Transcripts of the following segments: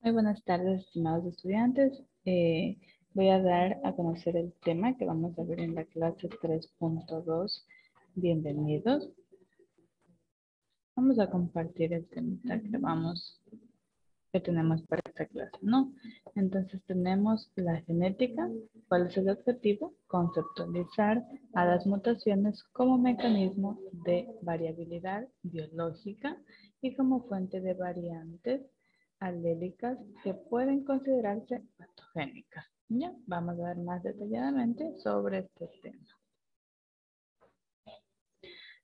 Muy buenas tardes, estimados estudiantes. Voy a dar a conocer el tema que vamos a ver en la clase 3.2. Bienvenidos. Vamos a compartir el tema que tenemos para esta clase, ¿no? Entonces tenemos la genética. ¿Cuál es el objetivo? Conceptualizar a las mutaciones como mecanismo de variabilidad biológica y como fuente de variantes alélicas que pueden considerarse patogénicas. Ya, vamos a ver más detalladamente sobre este tema.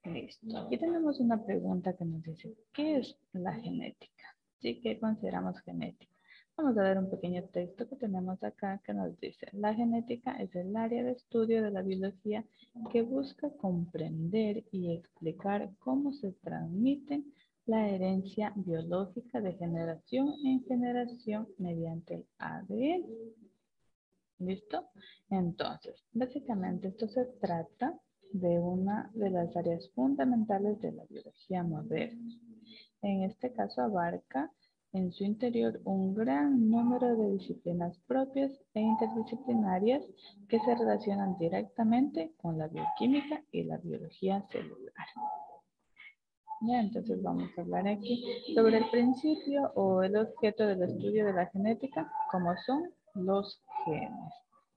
Listo. Aquí tenemos una pregunta que nos dice, ¿qué es la genética? ¿Sí? ¿Qué consideramos genética? Vamos a ver un pequeño texto que tenemos acá que nos dice, la genética es el área de estudio de la biología que busca comprender y explicar cómo se transmite la herencia biológica de generación en generación mediante el ADN. ¿Listo? Entonces, básicamente esto se trata de una de las áreas fundamentales de la biología moderna. En este caso abarca en su interior un gran número de disciplinas propias e interdisciplinarias que se relacionan directamente con la bioquímica y la biología celular. Ya, entonces vamos a hablar aquí sobre el principio o el objeto del estudio de la genética, como son los genes.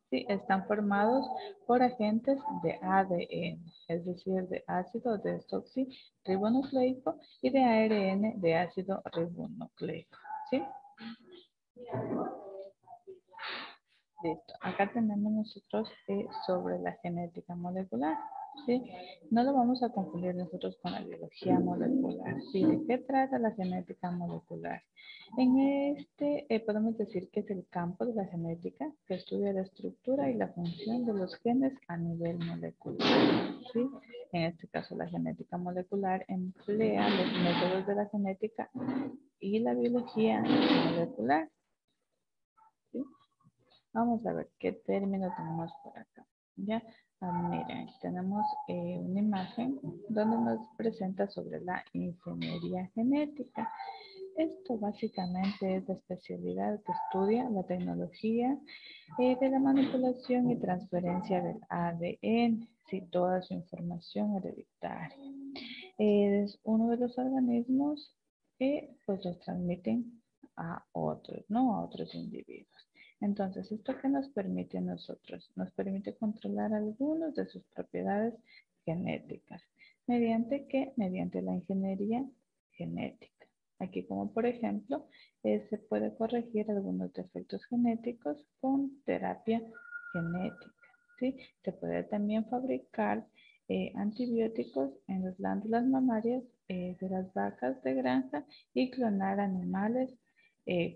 Sí, están formados por agentes de ADN, es decir, de ácido desoxirribonucleico y de ARN de ácido ribonucleico. ¿Sí? Listo. Acá tenemos nosotros sobre la genética molecular. ¿Sí? No lo vamos a confundir nosotros con la biología molecular. ¿Sí? ¿De qué trata la genética molecular? En este podemos decir que es el campo de la genética que estudia la estructura y la función de los genes a nivel molecular. ¿Sí? En este caso, la genética molecular emplea los métodos de la genética y la biología molecular. ¿Sí? Vamos a ver qué término tenemos por acá. Ya, miren, aquí tenemos una imagen donde nos presenta sobre la ingeniería genética. Esto básicamente es la especialidad que estudia la tecnología de la manipulación y transferencia del ADN, si toda su información hereditaria. Es uno de los organismos que pues los transmiten a otros, ¿no? A otros individuos. Entonces, ¿esto qué nos permite a nosotros? Nos permite controlar algunas de sus propiedades genéticas. ¿Mediante qué? Mediante la ingeniería genética. Aquí como por ejemplo, se puede corregir algunos defectos genéticos con terapia genética. ¿Sí? Se puede también fabricar antibióticos en las glándulas mamarias de las vacas de granja y clonar animales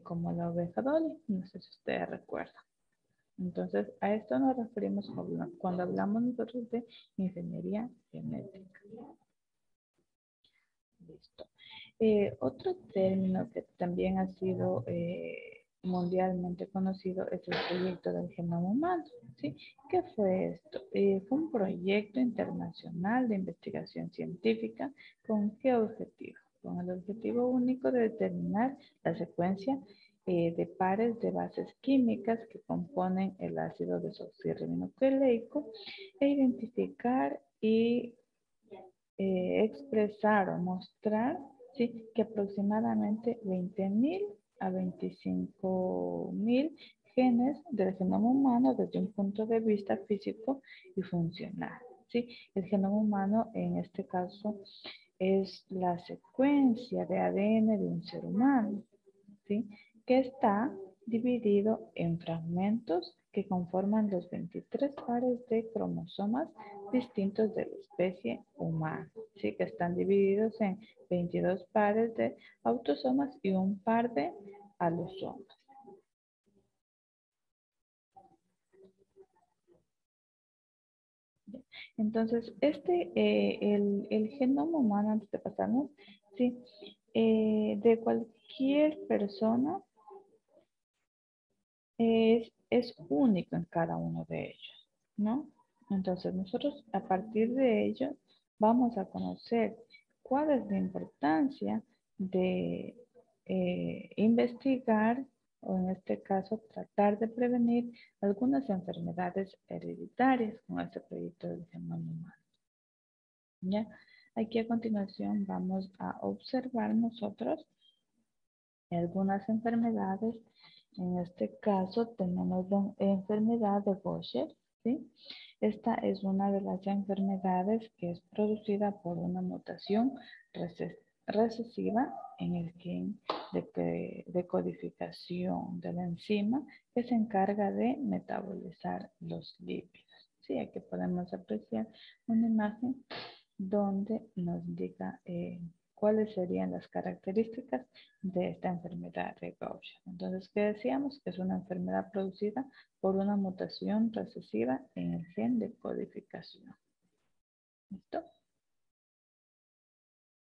como la oveja Dolly. No sé si ustedes recuerdan. Entonces, a esto nos referimos cuando hablamos nosotros de ingeniería genética. Listo. Otro término que también ha sido mundialmente conocido es el proyecto del genoma humano. ¿Sí? ¿Qué fue esto? Fue un proyecto internacional de investigación científica. ¿Con qué objetivo? Con el objetivo único de determinar la secuencia de pares de bases químicas que componen el ácido desoxirribonucleico e identificar y expresar o mostrar, ¿sí? Que aproximadamente 20.000 a 25.000 genes del genoma humano desde un punto de vista físico y funcional. ¿Sí? El genoma humano en este caso es la secuencia de ADN de un ser humano, ¿sí? Que está dividido en fragmentos que conforman los 23 pares de cromosomas distintos de la especie humana, ¿sí? Que están divididos en 22 pares de autosomas y un par de alosomas. Entonces, el genoma humano, antes de pasarnos, ¿sí? De cualquier persona es único en cada uno de ellos, ¿no? Entonces nosotros a partir de ello vamos a conocer cuál es la importancia de investigar o en este caso tratar de prevenir algunas enfermedades hereditarias con este proyecto del genoma humano. ¿Ya? Aquí a continuación vamos a observar nosotros algunas enfermedades. En este caso tenemos la enfermedad de Gaucher, ¿sí? Esta es una de las enfermedades que es producida por una mutación recesiva en el gen de codificación de la enzima que se encarga de metabolizar los lípidos. Sí, aquí podemos apreciar una imagen donde nos indica cuáles serían las características de esta enfermedad de Gaucher. Entonces, ¿qué decíamos? Que es una enfermedad producida por una mutación recesiva en el gen de codificación. ¿Listo?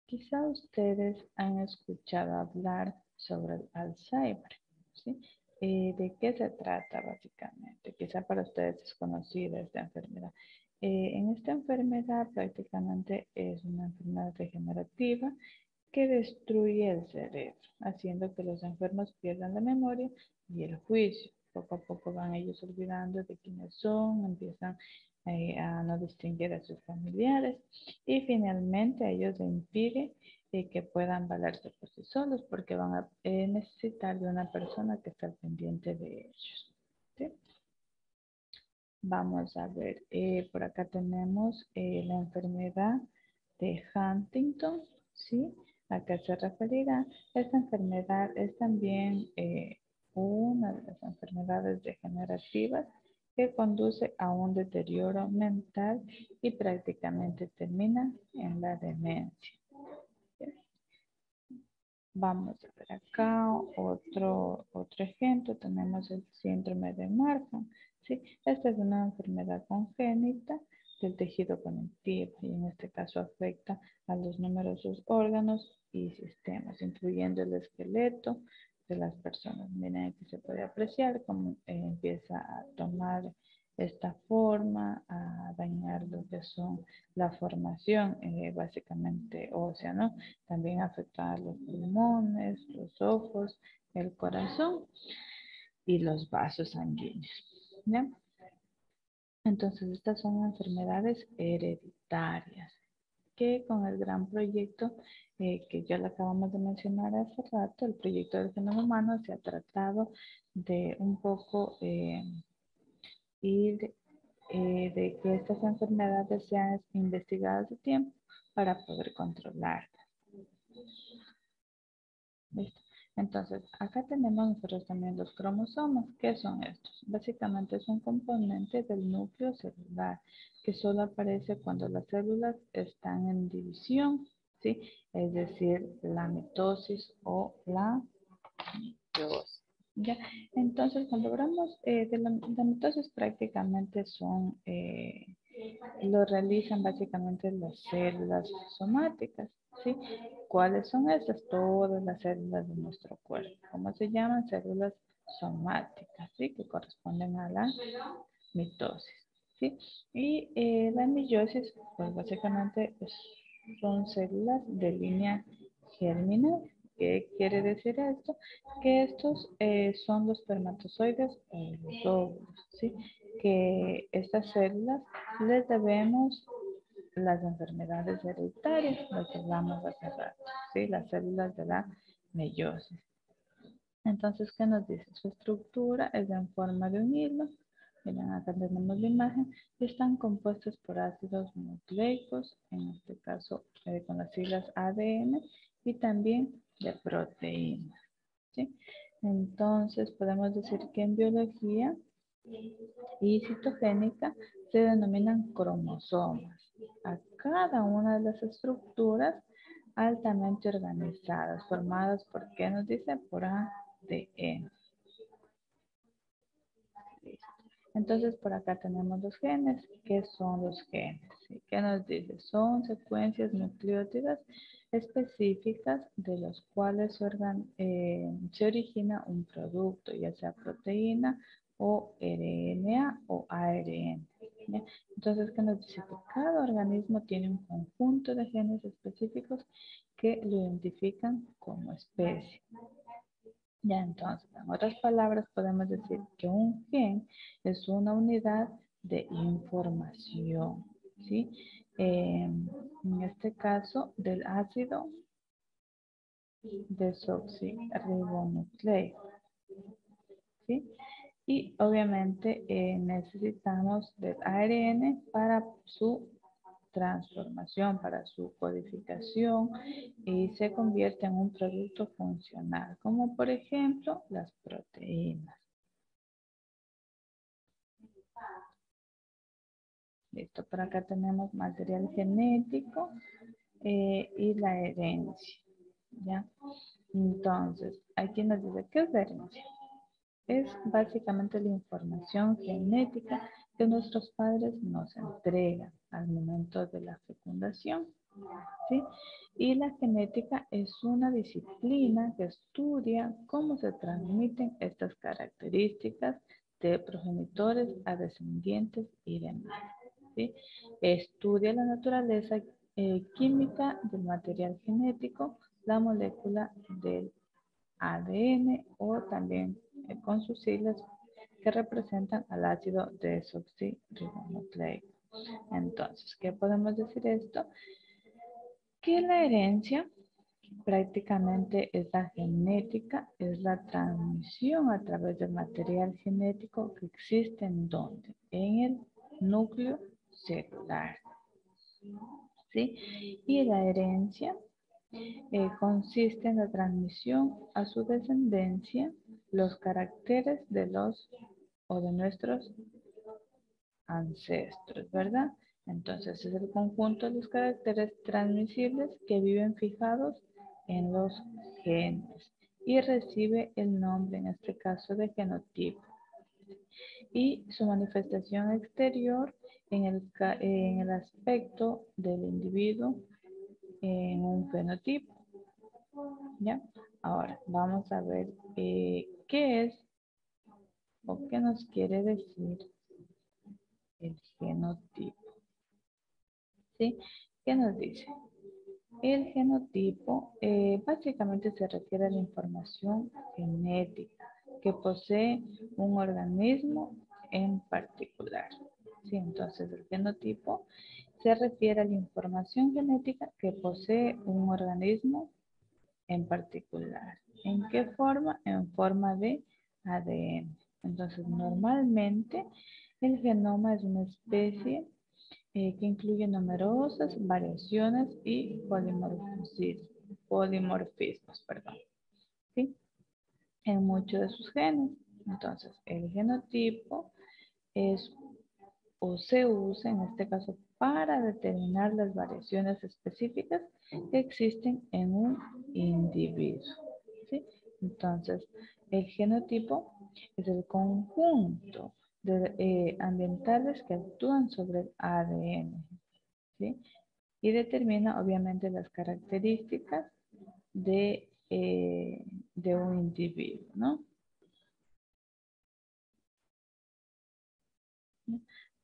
Quizá ustedes han escuchado hablar sobre el Alzheimer, ¿sí? ¿De qué se trata básicamente? Quizá para ustedes es conocida esta enfermedad. En esta enfermedad prácticamente es una enfermedad degenerativa que destruye el cerebro, haciendo que los enfermos pierdan la memoria y el juicio. Poco a poco van ellos olvidando de quiénes son, empiezan a no distinguir a sus familiares y finalmente a ellos les impide que puedan valerse por sí solos porque van a necesitar de una persona que esté al pendiente de ellos. ¿Sí? Vamos a ver, por acá tenemos la enfermedad de Huntington, ¿sí? ¿A qué se referirá? Esta enfermedad es también una de las enfermedades degenerativas que conduce a un deterioro mental y prácticamente termina en la demencia. ¿Sí? Vamos a ver acá otro ejemplo. Tenemos el síndrome de Marfan. ¿Sí? Esta es una enfermedad congénita del tejido conectivo y en este caso afecta a los numerosos órganos y sistemas, incluyendo el esqueleto de las personas. Miren, aquí se puede apreciar cómo empieza a tomar esta forma, a dañar lo que son la formación básicamente ósea, ¿no? También afecta a los pulmones, los ojos, el corazón y los vasos sanguíneos, ¿ya? Entonces, estas son enfermedades hereditarias que con el gran proyecto que ya le acabamos de mencionar hace rato, el proyecto del genoma humano, se ha tratado de un poco ir de que estas enfermedades sean investigadas a tiempo para poder controlarlas. ¿Listo? Entonces, acá tenemos nosotros también los cromosomas. ¿Qué son estos? Básicamente es un componente del núcleo celular que solo aparece cuando las células están en división, ¿sí? Es decir, la mitosis o la meiosis. ¿Ya? Entonces, cuando hablamos de la mitosis prácticamente son lo realizan básicamente las células somáticas, ¿sí? ¿Cuáles son estas? Todas las células de nuestro cuerpo. ¿Cómo se llaman? Células somáticas, ¿sí? Que corresponden a la mitosis, ¿sí? Y la meiosis, pues básicamente son células de línea germinal. ¿Qué quiere decir esto? Que estos son los espermatozoides o los óvulos, ¿sí? Que estas células les debemos las enfermedades hereditarias, lo que hablamos hace rato, ¿sí? Las células de la meiosis. Entonces, ¿qué nos dice? Su estructura es en forma de un hilo. Miren, acá tenemos la imagen. Están compuestos por ácidos nucleicos, en este caso con las siglas ADN, y también de proteínas, ¿sí? Entonces, podemos decir que en biología y citogénica se denominan cromosomas a cada una de las estructuras altamente organizadas, formadas por, ¿qué nos dice? Por ADN. Listo. Entonces, por acá tenemos los genes. ¿Qué son los genes? ¿Qué nos dice? Son secuencias nucleótidas específicas de los cuales se origina un producto, ya sea proteína o RNA o ARN. ¿Ya? Entonces, ¿qué nos dice? Que cada organismo tiene un conjunto de genes específicos que lo identifican como especie. Ya, entonces, en otras palabras, podemos decir que un gen es una unidad de información, ¿sí? En este caso, del ácido desoxirribonucleico, ¿sí? Y obviamente necesitamos del ARN para su transformación, para su codificación y se convierte en un producto funcional, como por ejemplo las proteínas. Listo, por acá tenemos material genético y la herencia, ¿ya? Entonces, aquí nos dice, ¿qué es la herencia? Es básicamente la información genética que nuestros padres nos entregan al momento de la fecundación, ¿sí? Y la genética es una disciplina que estudia cómo se transmiten estas características de progenitores a descendientes y demás, ¿sí? Estudia la naturaleza química del material genético, la molécula del ADN o también con sus siglas que representan al ácido desoxirribonucleico. Entonces, ¿qué podemos decir esto? Que la herencia prácticamente es la genética, es la transmisión a través del material genético que existe en donde, en el núcleo celular, ¿sí? Y la herencia consiste en la transmisión a su descendencia los caracteres de los o de nuestros ancestros, ¿verdad? Entonces es el conjunto de los caracteres transmisibles que viven fijados en los genes y recibe el nombre, en este caso, de genotipo. Y su manifestación exterior en el aspecto del individuo en un fenotipo, ¿ya? Ahora, vamos a ver qué es o qué nos quiere decir el genotipo, ¿sí? ¿Qué nos dice? El genotipo básicamente se refiere a la información genética que posee un organismo en particular. Sí, entonces el genotipo se refiere a la información genética que posee un organismo en particular. ¿En qué forma? En forma de ADN. Entonces, normalmente el genoma es una especie que incluye numerosas variaciones y polimorfismos, perdón, ¿sí? En muchos de sus genes. Entonces, el genotipo es o se usa en este caso para determinar las variaciones específicas que existen en un individuo, ¿sí? Entonces, el genotipo es el conjunto de ambientales que actúan sobre el ADN, ¿sí? Y determina obviamente las características de un individuo, ¿no?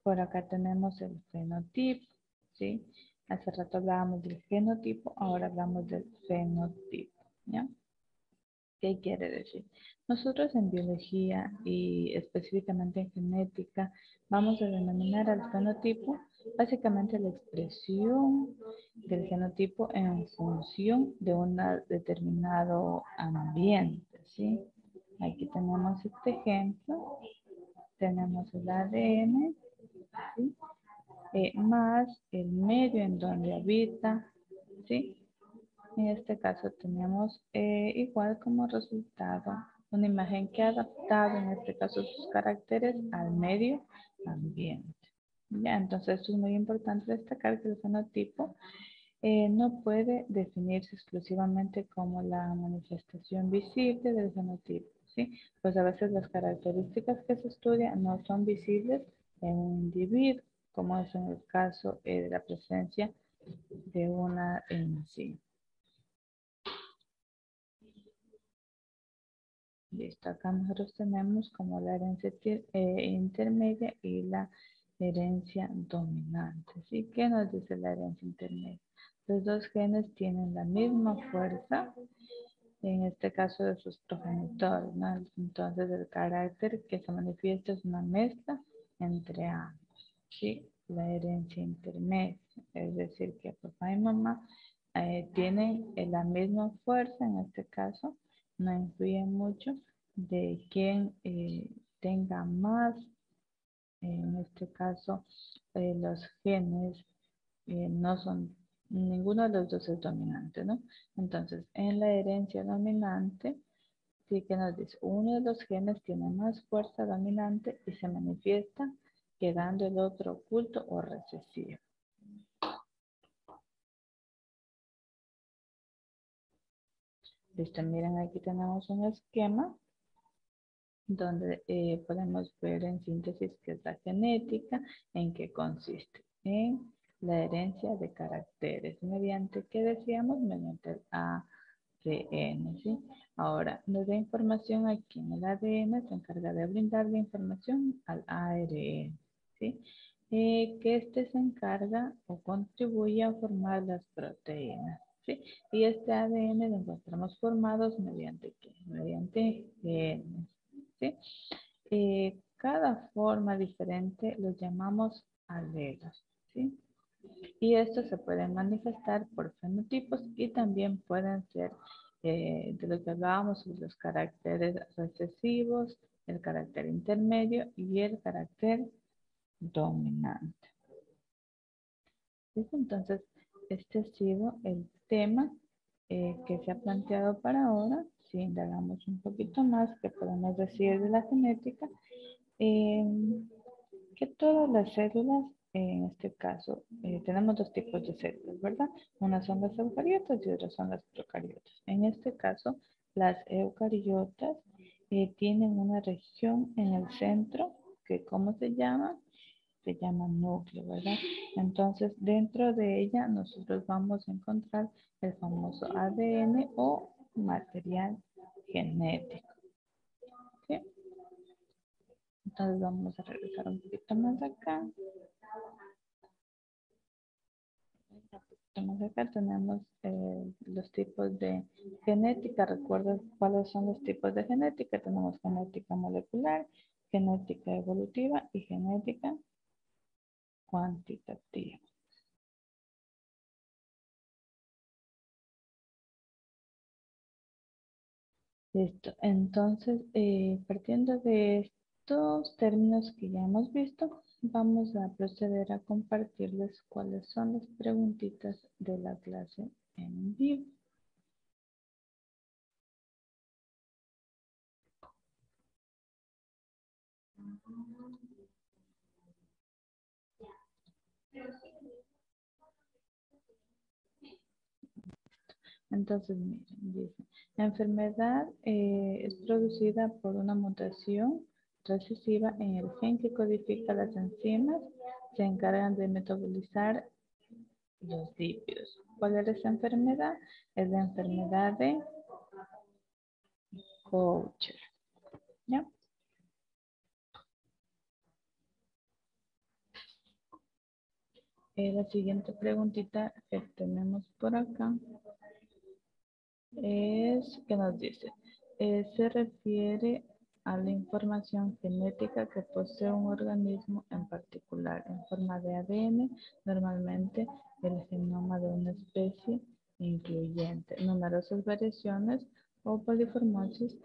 Por acá tenemos el fenotipo, ¿sí? Hace rato hablábamos del genotipo, ahora hablamos del fenotipo, ¿ya? ¿Qué quiere decir? Nosotros en biología y específicamente en genética vamos a denominar al fenotipo básicamente la expresión del genotipo en función de un determinado ambiente, ¿sí? Aquí tenemos este ejemplo, tenemos el ADN, ¿sí? Más el medio en donde habita, ¿sí? En este caso tenemos igual como resultado una imagen que ha adaptado en este caso sus caracteres al medio ambiente. Ya, entonces esto es muy importante destacar que el fenotipo no puede definirse exclusivamente como la manifestación visible del fenotipo, ¿sí? Pues a veces las características que se estudian no son visibles en un individuo, como es en el caso de la presencia de una enzima. Listo, acá nosotros tenemos como la herencia intermedia y la herencia dominante. ¿Sí? ¿Qué nos dice la herencia intermedia? Los dos genes tienen la misma fuerza en este caso de sus progenitores, ¿no? Entonces el carácter que se manifiesta es una mezcla entre ambos, ¿sí? La herencia intermedia, es decir, que papá y mamá tienen la misma fuerza, en este caso, no influye mucho de quién tenga más, en este caso, los genes no son, ninguno de los dos es dominante, ¿no? Entonces, en la herencia dominante, sí que nos dice, uno de los genes tiene más fuerza dominante y se manifiesta quedando el otro oculto o recesivo. Listo, miren, aquí tenemos un esquema donde podemos ver en síntesis qué es la genética, en qué consiste. En la herencia de caracteres, mediante, ¿qué decíamos? Mediante el ADN, ¿sí? Ahora, nos da información aquí en el ADN, se encarga de brindar la información al ARN, ¿sí? Que este se encarga o contribuye a formar las proteínas, ¿sí? Y este ADN lo encontramos formados mediante ¿qué? Mediante genes, ¿sí? Cada forma diferente los llamamos alelos, ¿sí? Y estos se pueden manifestar por fenotipos y también pueden ser de lo que hablábamos sobre los caracteres recesivos, el carácter intermedio y el carácter dominante. ¿Listo? Entonces, este ha sido el tema que se ha planteado para ahora. Si indagamos un poquito más, ¿qué podemos decir de la genética? Eh, que todas las células, en este caso, tenemos dos tipos de células, ¿verdad? Unas son las eucariotas y otras son las procariotas. En este caso, las eucariotas tienen una región en el centro que, ¿cómo se llama? Se llama núcleo, ¿verdad? Entonces, dentro de ella nosotros vamos a encontrar el famoso ADN o material genético. ¿Sí? Entonces vamos a regresar un poquito más acá. Más acá tenemos los tipos de genética. ¿Recuerdas cuáles son los tipos de genética? Tenemos genética molecular, genética evolutiva y genética cuantitativa. Listo. Entonces, partiendo de estos términos que ya hemos visto, vamos a proceder a compartirles cuáles son las preguntitas de la clase en vivo. Entonces, miren, dice, la enfermedad es producida por una mutación recesiva en el gen que codifica las enzimas, se encargan de metabolizar los lípidos. ¿Cuál es esa enfermedad? Es la enfermedad de Gaucher. ¿Ya? La siguiente preguntita que tenemos por acá es que nos dice, se refiere a la información genética que posee un organismo en particular en forma de ADN, normalmente el genoma de una especie incluyente numerosas variaciones o poliformosis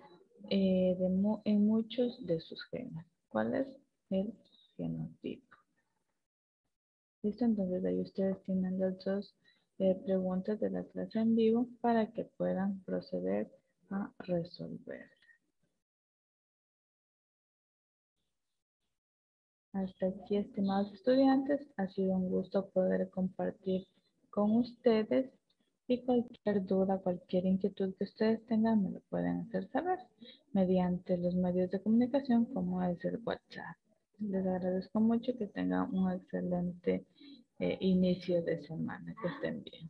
en muchos de sus genes. ¿Cuál es el genotipo? Listo, entonces ahí ustedes tienen las dos preguntas de la clase en vivo para que puedan proceder a resolver. Hasta aquí, estimados estudiantes, ha sido un gusto poder compartir con ustedes y cualquier duda, cualquier inquietud que ustedes tengan me lo pueden hacer saber mediante los medios de comunicación como es el WhatsApp. Les agradezco mucho que tengan un excelente inicio de semana. Que estén bien.